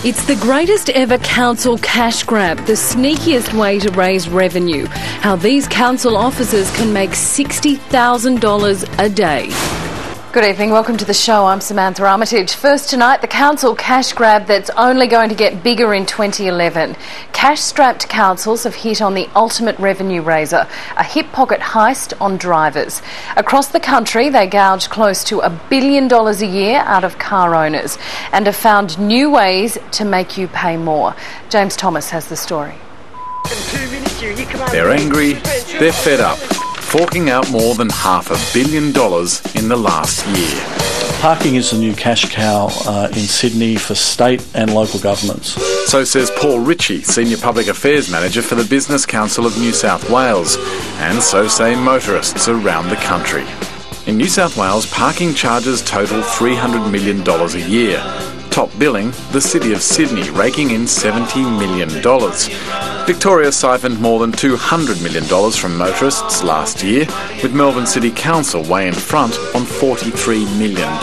It's the greatest ever council cash grab, the sneakiest way to raise revenue. How these council officers can make $60,000 a day. Good evening, welcome to the show. I'm Samantha Armitage. First tonight, the council cash grab that's only going to get bigger in 2011. Cash-strapped councils have hit on the ultimate revenue raiser, a hip pocket heist on drivers. Across the country, they gouged close to $1 billion a year out of car owners and have found new ways to make you pay more. James Thomas has the story. They're angry, they're fed up, forking out more than $500 million in the last year. Parking is the new cash cow in Sydney for state and local governments. So says Paul Ritchie, Senior Public Affairs Manager for the Business Council of New South Wales, and so say motorists around the country. In New South Wales, parking charges total $300 million a year. Top billing, the City of Sydney, raking in $70 million. Victoria siphoned more than $200 million from motorists last year, with Melbourne City Council way in front on $43 million.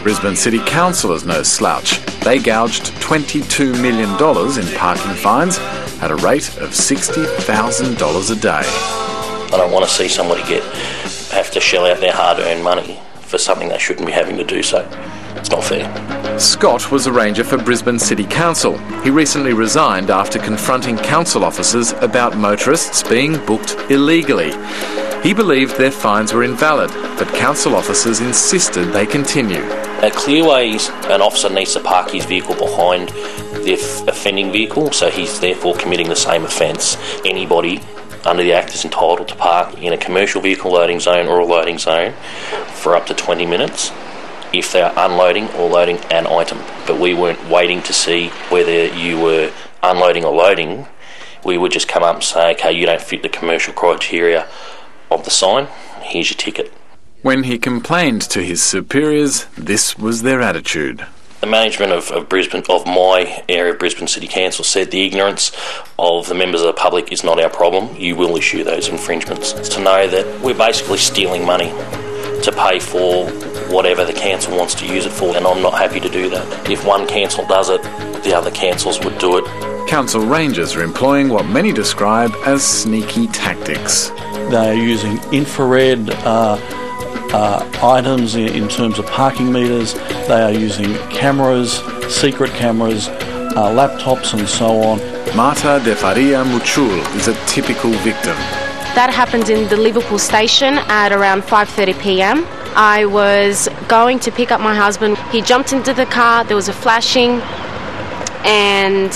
Brisbane City Council is no slouch. They gouged $22 million in parking fines at a rate of $60,000 a day. I don't want to see somebody have to shell out their hard-earned money for something they shouldn't be having to do so. It's not fair. Scott was a ranger for Brisbane City Council. He recently resigned after confronting council officers about motorists being booked illegally. He believed their fines were invalid, but council officers insisted they continue. At Clearways, an officer needs to park his vehicle behind the offending vehicle, so he's therefore committing the same offence. Anybody under the Act is entitled to park in a commercial vehicle loading zone or a loading zone for up to 20 minutes. If they are unloading or loading an item. But we weren't waiting to see whether you were unloading or loading. We would just come up and say, okay, you don't fit the commercial criteria of the sign, here's your ticket. When he complained to his superiors, this was their attitude. The management of Brisbane, of my area of Brisbane City Council, said the ignorance of the members of the public is not our problem. You will issue those infringements. To know that we're basically stealing money to pay for whatever the council wants to use it for, and I'm not happy to do that. If one council does it, the other councils would do it. Council rangers are employing what many describe as sneaky tactics. They are using infrared items in terms of parking meters. They are using cameras, secret cameras, laptops and so on. Marta de Faria Muchul is a typical victim. That happened in the Liverpool station at around 5:30 p.m. I was going to pick up my husband. He jumped into the car, there was a flashing, and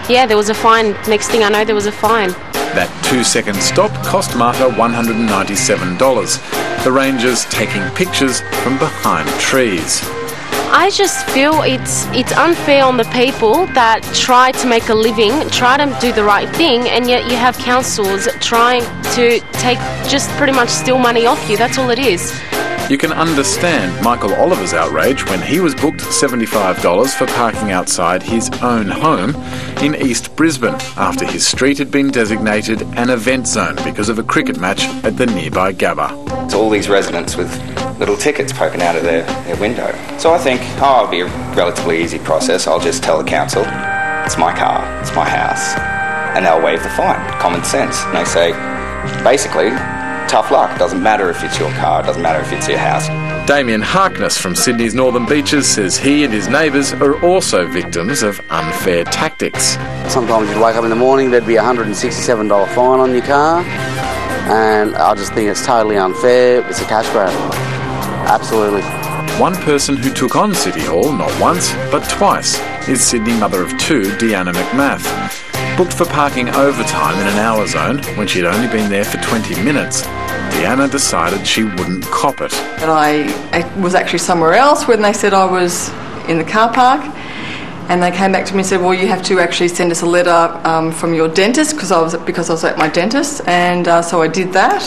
yeah, there was a fine. Next thing I know, there was a fine. That 2-second stop cost Marta $197. The rangers taking pictures from behind trees. I just feel it's unfair on the people that try to make a living, try to do the right thing, and yet you have councils trying to just pretty much steal money off you. That's all it is. You can understand Michael Oliver's outrage when he was booked $75 for parking outside his own home in East Brisbane after his street had been designated an event zone because of a cricket match at the nearby Gabba. It's all these residents with little tickets poking out of their window. So I think, it'll be a relatively easy process. I'll just tell the council, it's my car, it's my house, and they'll waive the fine. Common sense. And they say, basically, tough luck. It doesn't matter if it's your car, it doesn't matter if it's your house. Damien Harkness from Sydney's Northern Beaches says he and his neighbours are also victims of unfair tactics. Sometimes you'd wake up in the morning, there'd be a $167 fine on your car, and I just think it's totally unfair. It's a cash grab. Absolutely. One person who took on City Hall not once but twice is Sydney mother of two, Deanna McMath. Booked for parking overtime in an hour zone when she'd only been there for 20 minutes, Deanna decided she wouldn't cop it. And I was actually somewhere else when they said I was in the car park, and they came back to me and said, well, you have to actually send us a letter from your dentist because I was at my dentist, and so I did that.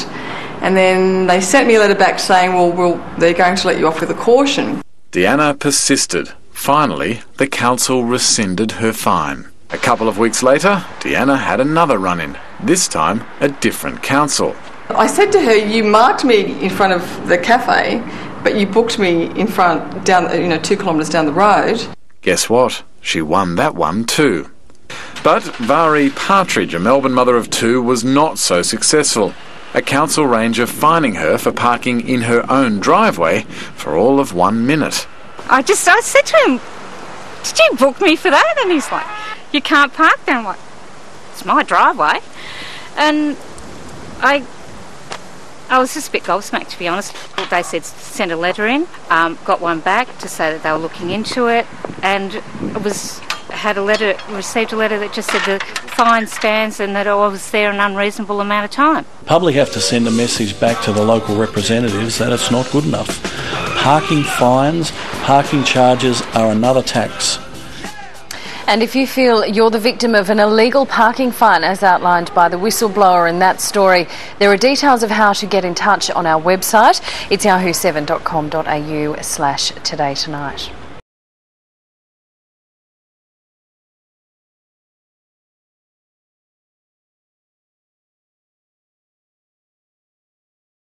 And then they sent me a letter back saying, well, they're going to let you off with a caution. Deanna persisted. Finally, the council rescinded her fine. A couple of weeks later, Deanna had another run-in, this time a different council. I said to her, you marked me in front of the cafe, but you booked me in front, 2 kilometres down the road. Guess what? She won that one too. But Vari Partridge, a Melbourne mother of two, was not so successful. A council ranger fining her for parking in her own driveway for all of 1 minute. I said to him, "Did you book me for that?" And he's like, "You can't park there." I'm like, "It's my driveway." And I was just a bit gobsmacked, to be honest. They said send a letter in, got one back to say that they were looking into it, and received a letter that just said the fine stands and that I was there an unreasonable amount of time. Public have to send a message back to the local representatives that it's not good enough. Parking fines, parking charges are another tax. And if you feel you're the victim of an illegal parking fine, as outlined by the whistleblower in that story, there are details of how to get in touch on our website. It's yahoo7.com.au/todaytonight.